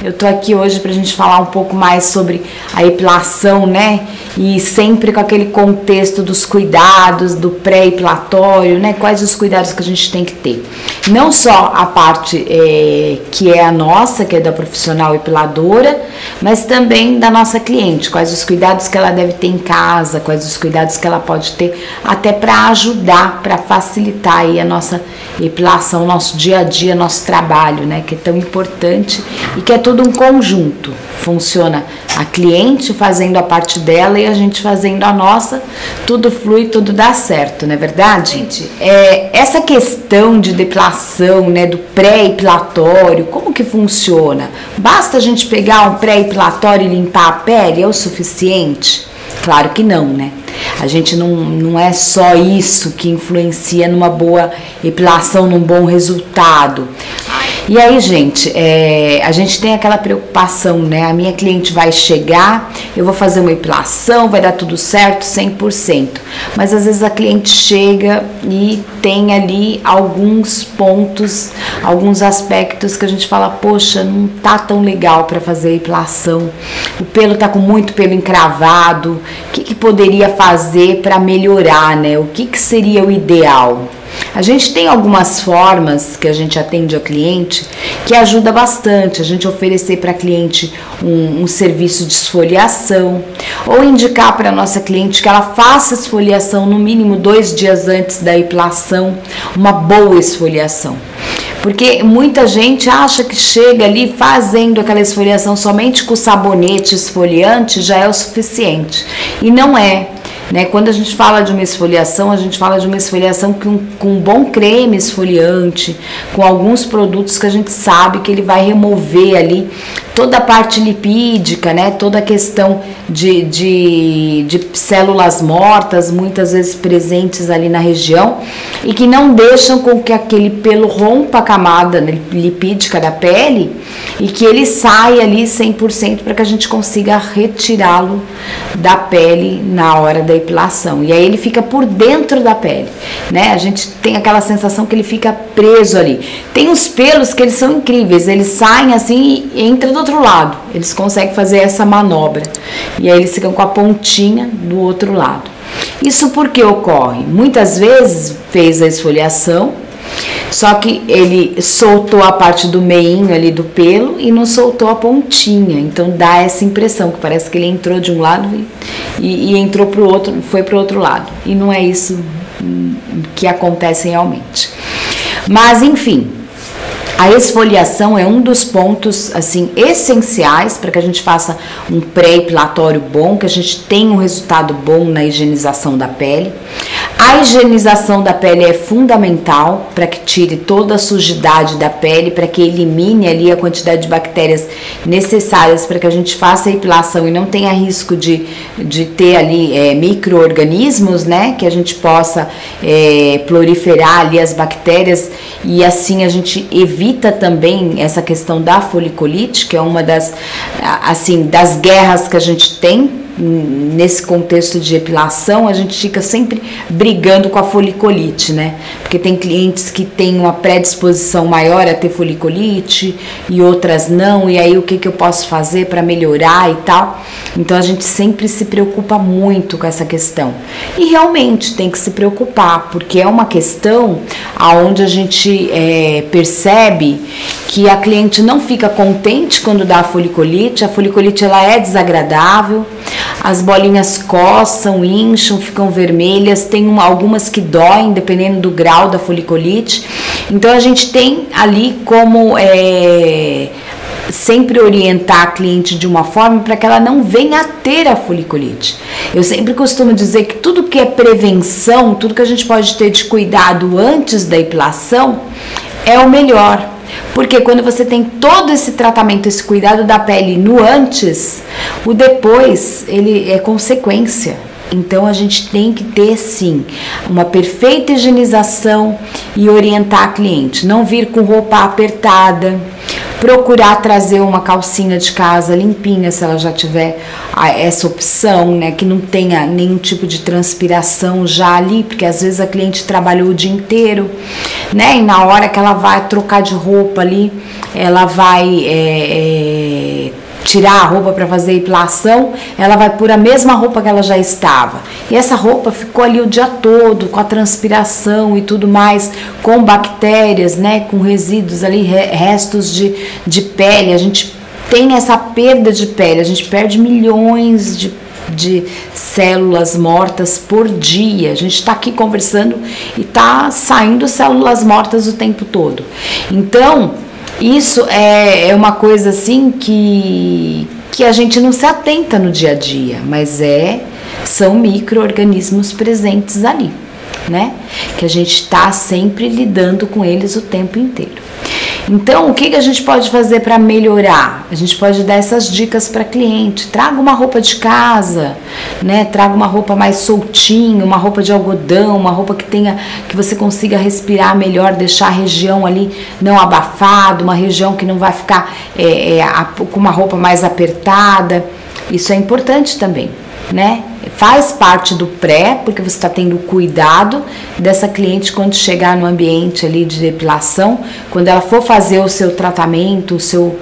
Eu tô aqui hoje pra gente falar um pouco mais sobre a epilação, né? E sempre com aquele contexto dos cuidados, do pré-epilatório, né? Quais os cuidados que a gente tem que ter. Não só a parte que é a nossa, que é da profissional epiladora, mas também da nossa cliente. Quais os cuidados que ela deve ter em casa, quais os cuidados que ela pode ter, até para ajudar, para facilitar aí a nossa epilação, nosso dia a dia, nosso trabalho, né? Que é tão importante e que é tudo um conjunto. Funciona a cliente fazendo a parte dela e a gente fazendo a nossa, tudo flui, tudo dá certo, não é verdade? Gente, essa questão de depilação, né, do pré-epilatório, como que funciona? Basta a gente pegar um pré-epilatório e limpar a pele? É o suficiente? Claro que não, né? A gente não é só isso que influencia numa boa epilação, num bom resultado. E aí, gente, a gente tem aquela preocupação, né? A minha cliente vai chegar, eu vou fazer uma epilação, vai dar tudo certo, 100%. Mas às vezes a cliente chega e tem ali alguns pontos, alguns aspectos que a gente fala, poxa, não tá tão legal para fazer a epilação. O pelo tá com muito pelo encravado. O que poderia fazer para melhorar, né? O que seria o ideal? A gente tem algumas formas que a gente atende a cliente que ajuda bastante. A gente oferecer para a cliente um serviço de esfoliação ou indicar para a nossa cliente que ela faça esfoliação no mínimo 2 dias antes da epilação, uma boa esfoliação. Porque muita gente acha que chega ali fazendo aquela esfoliação somente com sabonete esfoliante já é o suficiente. E não é. Né? Quando a gente fala de uma esfoliação, a gente fala de uma esfoliação com um bom creme esfoliante, com alguns produtos que a gente sabe que ele vai remover ali toda a parte lipídica, né? Toda a questão de células mortas, muitas vezes presentes ali na região, e que não deixam com que aquele pelo rompa a camada lipídica da pele e que ele saia ali 100% para que a gente consiga retirá-lo da pele na hora da epilação. E aí ele fica por dentro da pele, né? A gente tem aquela sensação que ele fica preso ali. Tem os pelos que eles são incríveis, eles saem assim e entram do outro lado. Eles conseguem fazer essa manobra. E aí eles ficam com a pontinha do outro lado. Isso porque ocorre? Muitas vezes fez a esfoliação, só que ele soltou a parte do meinho ali do pelo e não soltou a pontinha. Então dá essa impressão que parece que ele entrou de um lado e entrou pro outro, foi pro outro lado. E não é isso que acontece realmente. Mas enfim, a esfoliação é um dos pontos assim essenciais para que a gente faça um pré-epilatório bom, que a gente tenha um resultado bom na higienização da pele. A higienização da pele é fundamental para que tire toda a sujidade da pele, para que elimine ali a quantidade de bactérias necessárias para que a gente faça a epilação e não tenha risco de ter ali micro-organismos, né? Que a gente possa proliferar ali as bactérias e assim a gente evita também essa questão da foliculite, que é uma das guerras que a gente tem. Nesse contexto de epilação, a gente fica sempre brigando com a foliculite, né? Porque tem clientes que têm uma predisposição maior a ter foliculite e outras não, e aí o que eu posso fazer para melhorar e tal. Então a gente sempre se preocupa muito com essa questão. E realmente tem que se preocupar, porque é uma questão onde a gente percebe que a cliente não fica contente quando dá a foliculite ela é desagradável. As bolinhas coçam, incham, ficam vermelhas, tem algumas que doem, dependendo do grau da foliculite. Então a gente tem ali como sempre orientar a cliente de uma forma para que ela não venha a ter a foliculite. Eu sempre costumo dizer que tudo que é prevenção, tudo que a gente pode ter de cuidado antes da epilação é o melhor. Porque quando você tem todo esse tratamento, esse cuidado da pele no antes, o depois, ele é consequência. Então a gente tem que ter sim uma perfeita higienização e orientar a cliente. Não vir com roupa apertada, Procurar trazer uma calcinha de casa limpinha, se ela já tiver essa opção, né? Que não tenha nenhum tipo de transpiração já ali, porque às vezes a cliente trabalhou o dia inteiro, né? E na hora que ela vai trocar de roupa ali, ela vai tirar a roupa para fazer a epilação, ela vai pôr a mesma roupa que ela já estava. E essa roupa ficou ali o dia todo, com a transpiração e tudo mais, com bactérias, né? Com resíduos ali, restos de pele. A gente tem essa perda de pele, a gente perde milhões de células mortas por dia. A gente está aqui conversando e tá saindo células mortas o tempo todo. Então, isso é uma coisa assim que a gente não se atenta no dia a dia, mas são micro-organismos presentes ali, né? Que a gente está sempre lidando com eles o tempo inteiro. Então, o que a gente pode fazer para melhorar? A gente pode dar essas dicas para cliente. Traga uma roupa de casa, né? Traga uma roupa mais soltinha, uma roupa de algodão, uma roupa que você consiga respirar melhor, deixar a região ali não abafada, uma região que não vai ficar com uma roupa mais apertada. Isso é importante também, né? Faz parte do pré, porque você está tendo cuidado dessa cliente quando chegar no ambiente ali de depilação, quando ela for fazer o seu tratamento, o seu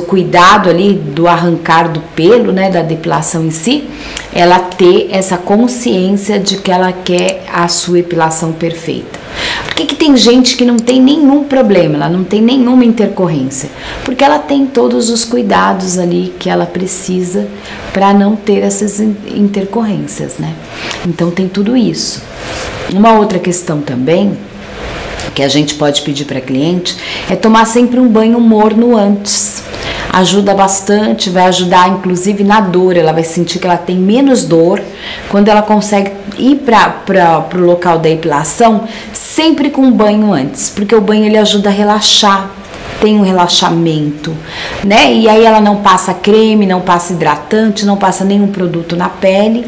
cuidado ali do arrancar do pelo, né, da depilação em si, ela ter essa consciência de que ela quer a sua epilação perfeita. Por que tem gente que não tem nenhum problema, ela não tem nenhuma intercorrência? Porque ela tem todos os cuidados ali que ela precisa para não ter essas intercorrências, né? Então tem tudo isso. Uma outra questão também que a gente pode pedir para cliente é tomar sempre um banho morno antes. Ajuda bastante, vai ajudar inclusive na dor, ela vai sentir que ela tem menos dor quando ela consegue ir para o local da epilação sempre com um banho antes, porque o banho ele ajuda a relaxar, tem um relaxamento, né? E aí ela não passa creme, não passa hidratante, não passa nenhum produto na pele,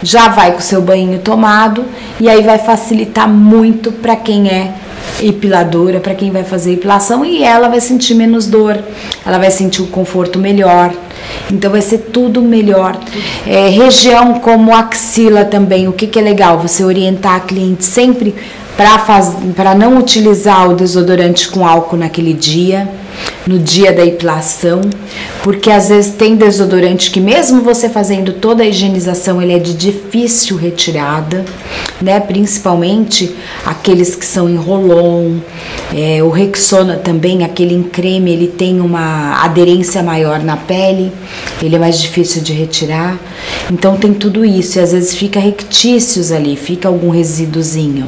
já vai com o seu banho tomado e aí vai facilitar muito para quem é epiladora, para quem vai fazer epilação, e ela vai sentir menos dor, ela vai sentir o conforto melhor, então vai ser tudo melhor. Região como axila também, o que é legal? Você orientar a cliente sempre para não utilizar o desodorante com álcool naquele dia, no dia da epilação, porque às vezes tem desodorante que mesmo você fazendo toda a higienização, ele é de difícil retirada, né? Principalmente aqueles que são em roll-on, o Rexona também, aquele em creme, ele tem uma aderência maior na pele, ele é mais difícil de retirar, então tem tudo isso, e às vezes fica rictícios ali, fica algum resíduozinho,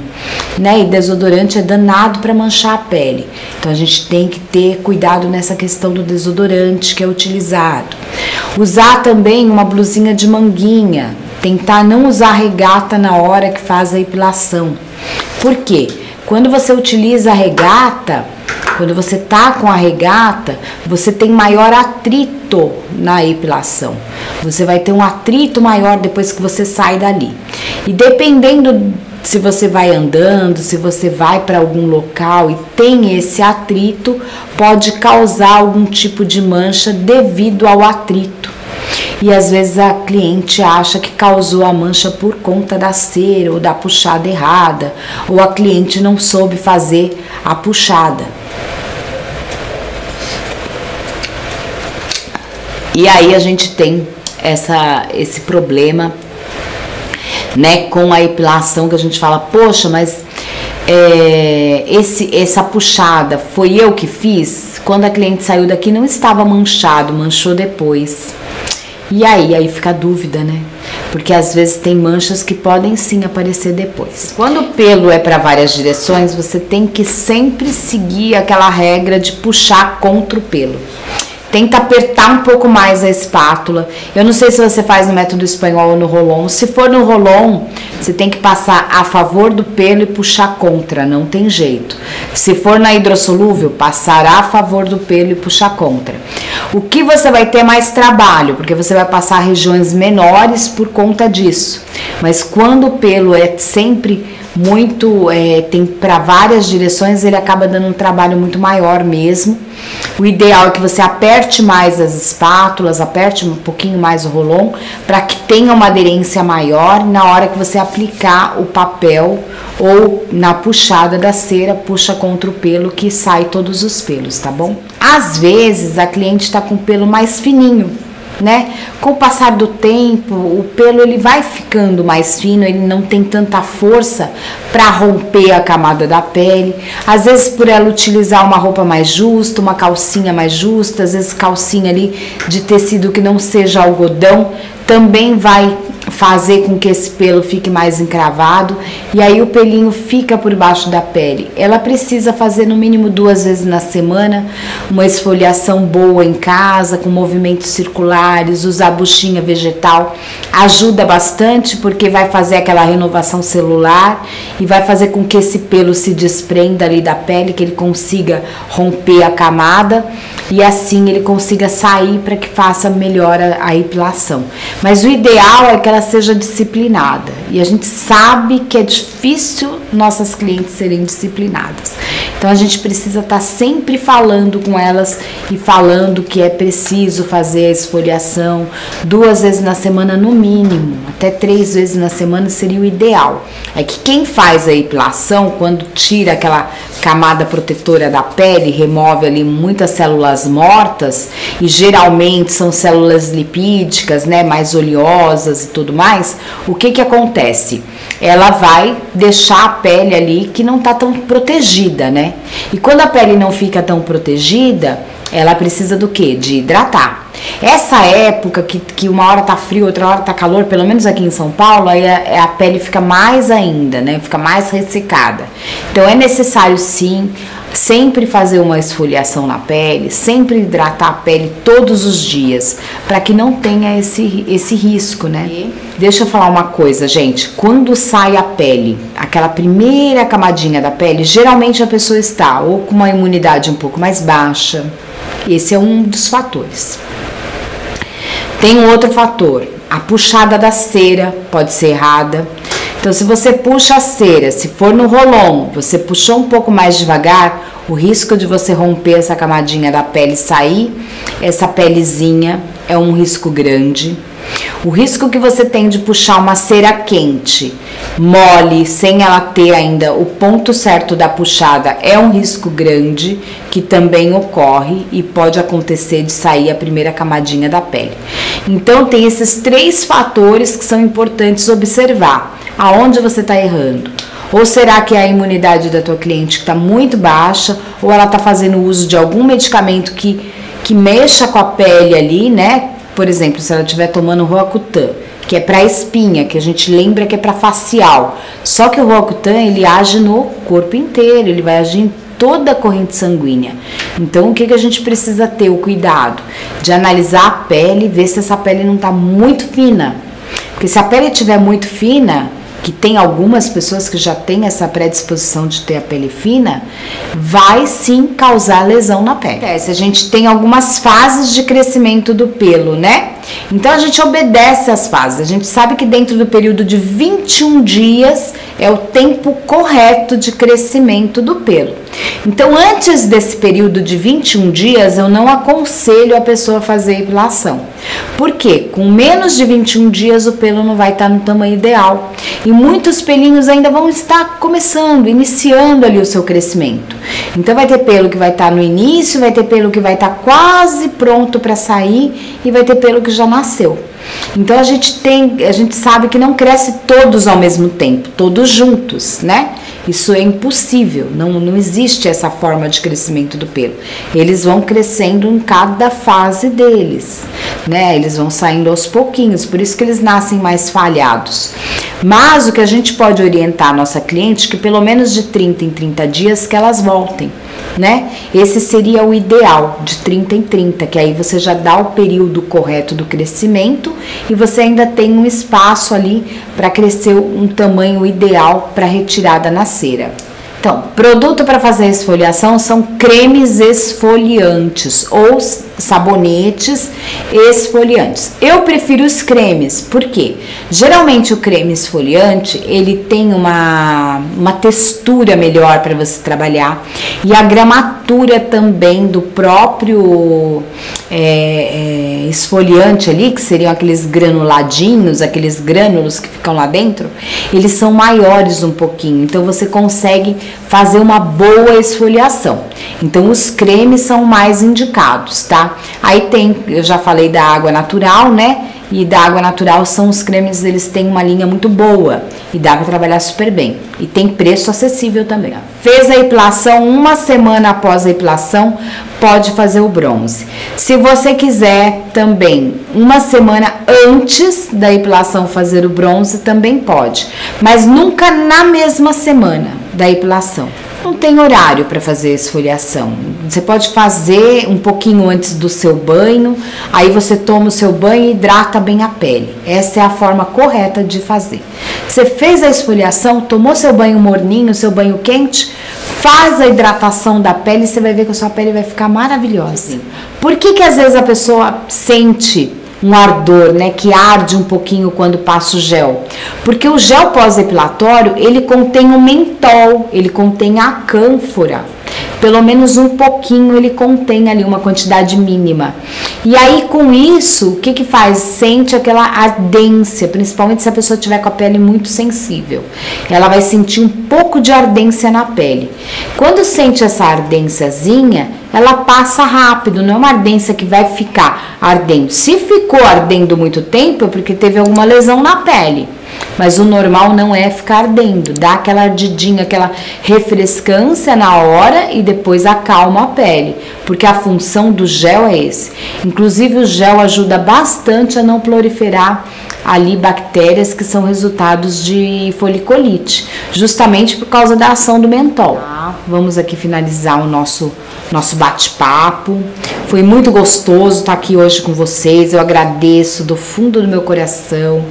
né? E desodorante é danado para manchar a pele, então a gente tem que ter cuidado nessa questão do desodorante que é utilizado. Usar também uma blusinha de manguinha, tentar não usar regata na hora que faz a epilação. Por quê? Quando você utiliza a regata, quando você tá com a regata, você tem maior atrito na epilação. Você vai ter um atrito maior depois que você sai dali. E dependendo se você vai andando, se você vai para algum local e tem esse atrito, pode causar algum tipo de mancha devido ao atrito. E às vezes a cliente acha que causou a mancha por conta da cera ou da puxada errada, ou a cliente não soube fazer a puxada. E aí a gente tem esse problema, né, com a epilação, que a gente fala, poxa, mas essa puxada foi eu que fiz? Quando a cliente saiu daqui não estava manchado, manchou depois. E aí fica a dúvida, né? Porque às vezes tem manchas que podem sim aparecer depois. Quando o pelo é para várias direções, você tem que sempre seguir aquela regra de puxar contra o pelo. Tenta apertar um pouco mais a espátula. Eu não sei se você faz no método espanhol ou no roll-on. Se for no roll-on, você tem que passar a favor do pelo e puxar contra, não tem jeito. Se for na hidrossolúvel, passar a favor do pelo e puxar contra. O que você vai ter mais trabalho, porque você vai passar regiões menores por conta disso. Mas quando o pelo é sempre muito, tem para várias direções, ele acaba dando um trabalho muito maior mesmo. O ideal é que você aperte mais as espátulas, aperte um pouquinho mais o Rolon, para que tenha uma aderência maior na hora que você aplicar o papel ou na puxada da cera, puxa contra o pelo que sai todos os pelos, tá bom? Às vezes a cliente está com o pelo mais fininho, né? Com o passar do tempo, o pelo ele vai ficando mais fino, ele não tem tanta força para romper a camada da pele. Às vezes por ela utilizar uma roupa mais justa, uma calcinha mais justa, às vezes calcinha ali de tecido que não seja algodão, também vai fazer com que esse pelo fique mais encravado e aí o pelinho fica por baixo da pele. Ela precisa fazer no mínimo 2 vezes na semana uma esfoliação boa em casa, com movimentos circulares, usar buchinha vegetal ajuda bastante porque vai fazer aquela renovação celular e vai fazer com que esse pelo se desprenda ali da pele, que ele consiga romper a camada e assim ele consiga sair para que faça melhor a epilação. Mas o ideal é que ela seja disciplinada. E a gente sabe que é difícil nossas clientes serem disciplinadas. Então a gente precisa estar sempre falando com elas e falando que é preciso fazer a esfoliação 2 vezes na semana no mínimo, até 3 vezes na semana seria o ideal. É que quem faz a epilação, quando tira aquela camada protetora da pele, remove ali muitas células mortas e geralmente são células lipídicas, né, mais oleosas e tudo mais, o que acontece? Ela vai deixar a pele ali que não tá tão protegida, né? E quando a pele não fica tão protegida, ela precisa do quê? De hidratar. Essa época que uma hora tá frio, outra hora tá calor, pelo menos aqui em São Paulo, aí a pele fica mais ainda, né? Fica mais ressecada. Então é necessário sim sempre fazer uma esfoliação na pele, sempre hidratar a pele todos os dias, para que não tenha esse risco, né? Deixa eu falar uma coisa, gente. Quando sai a pele, aquela primeira camadinha da pele, geralmente a pessoa está ou com uma imunidade um pouco mais baixa. Esse é um dos fatores. Tem um outro fator, a puxada da cera pode ser errada. Então, se você puxa a cera, se for no Rolon, você puxou um pouco mais devagar, o risco de você romper essa camadinha da pele e sair, essa pelezinha, é um risco grande. O risco que você tem de puxar uma cera quente, mole, sem ela ter ainda o ponto certo da puxada, é um risco grande que também ocorre e pode acontecer de sair a primeira camadinha da pele. Então tem esses 3 fatores que são importantes observar. Aonde você está errando? Ou será que é a imunidade da tua cliente que está muito baixa, ou ela está fazendo uso de algum medicamento que mexa com a pele ali, né? Por exemplo, se ela estiver tomando Roacutan, que é para espinha, que a gente lembra que é para facial. Só que o Roacutan, ele age no corpo inteiro, ele vai agir em toda a corrente sanguínea. Então, o que a gente precisa ter? O cuidado de analisar a pele e ver se essa pele não está muito fina. Porque se a pele estiver muito fina, que tem algumas pessoas que já têm essa predisposição de ter a pele fina, vai sim causar lesão na pele. A gente tem algumas fases de crescimento do pelo, né? Então a gente obedece às fases. A gente sabe que dentro do período de 21 dias é o tempo correto de crescimento do pelo. Então, antes desse período de 21 dias, eu não aconselho a pessoa a fazer epilação. Por quê? Com menos de 21 dias, o pelo não vai estar no tamanho ideal. E muitos pelinhos ainda vão estar começando, iniciando ali o seu crescimento. Então, vai ter pelo que vai estar no início, vai ter pelo que vai estar quase pronto para sair e vai ter pelo que já nasceu. Então, a gente sabe que não cresce todos ao mesmo tempo, todos juntos, né? Isso é impossível, não existe essa forma de crescimento do pelo. Eles vão crescendo em cada fase deles, né? Eles vão saindo aos pouquinhos, por isso que eles nascem mais falhados. Mas o que a gente pode orientar a nossa cliente é que pelo menos de 30 em 30 dias que elas voltem, né? Esse seria o ideal, de 30 em 30, que aí você já dá o período correto do crescimento e você ainda tem um espaço ali para crescer um tamanho ideal para retirada na cera. Então, produto para fazer esfoliação são cremes esfoliantes ou sabonetes esfoliantes. Eu prefiro os cremes, porque geralmente o creme esfoliante ele tem uma textura melhor para você trabalhar e a gramatura também do próprio esfoliante ali, que seriam aqueles granuladinhos, aqueles grânulos que ficam lá dentro, eles são maiores um pouquinho, então você consegue fazer uma boa esfoliação. Então os cremes são mais indicados, tá? Aí tem, eu já falei da água natural, né? E da água natural são os cremes, eles têm uma linha muito boa e dá para trabalhar super bem. E tem preço acessível também. Fez a epilação, uma semana após a epilação, pode fazer o bronze. Se você quiser também, uma semana antes da epilação fazer o bronze, também pode. Mas nunca na mesma semana da epilação. Não tem horário para fazer esfoliação. Você pode fazer um pouquinho antes do seu banho, aí você toma o seu banho e hidrata bem a pele. Essa é a forma correta de fazer. Você fez a esfoliação, tomou seu banho morninho, seu banho quente, faz a hidratação da pele e você vai ver que a sua pele vai ficar maravilhosa. Por que às vezes a pessoa sente um ardor, né, que arde um pouquinho quando passa o gel? Porque o gel pós-epilatório, ele contém o mentol, ele contém a cânfora. Pelo menos um pouquinho ele contém ali, uma quantidade mínima. E aí com isso, o que faz? Sente aquela ardência, principalmente se a pessoa tiver com a pele muito sensível. Ela vai sentir um pouco de ardência na pele. Quando sente essa ardênciazinha, ela passa rápido, não é uma ardência que vai ficar ardendo. Se ficou ardendo muito tempo, é porque teve alguma lesão na pele. Mas o normal não é ficar ardendo, dá aquela ardidinha, aquela refrescância na hora e depois acalma a pele, porque a função do gel é esse. Inclusive o gel ajuda bastante a não proliferar ali bactérias que são resultados de foliculite, justamente por causa da ação do mentol. Vamos aqui finalizar o nosso bate-papo. Foi muito gostoso estar aqui hoje com vocês. Eu agradeço do fundo do meu coração.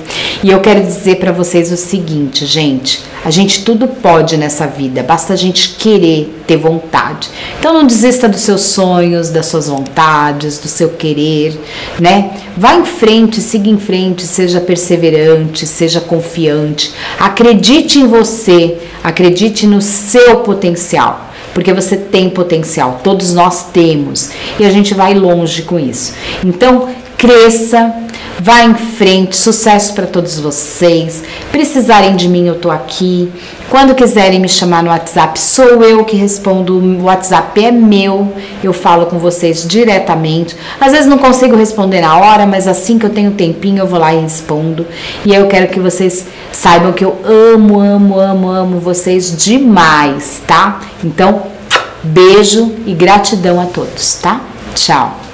E eu quero dizer para vocês o seguinte, gente. A gente tudo pode nessa vida. Basta a gente querer, ter vontade. Então não desista dos seus sonhos, das suas vontades, do seu querer, né? Vá em frente, siga em frente, seja perseverante, seja confiante. Acredite em você, acredite no seu potencial. Porque você tem potencial, todos nós temos, e a gente vai longe com isso. Então, cresça, vá em frente, sucesso para todos vocês. Precisarem de mim, eu tô aqui. Quando quiserem me chamar no WhatsApp, sou eu que respondo. O WhatsApp é meu, eu falo com vocês diretamente. Às vezes não consigo responder na hora, mas assim que eu tenho tempinho, eu vou lá e respondo. E eu quero que vocês saibam que eu amo, amo, amo, amo vocês demais, tá? Então, beijo e gratidão a todos, tá? Tchau!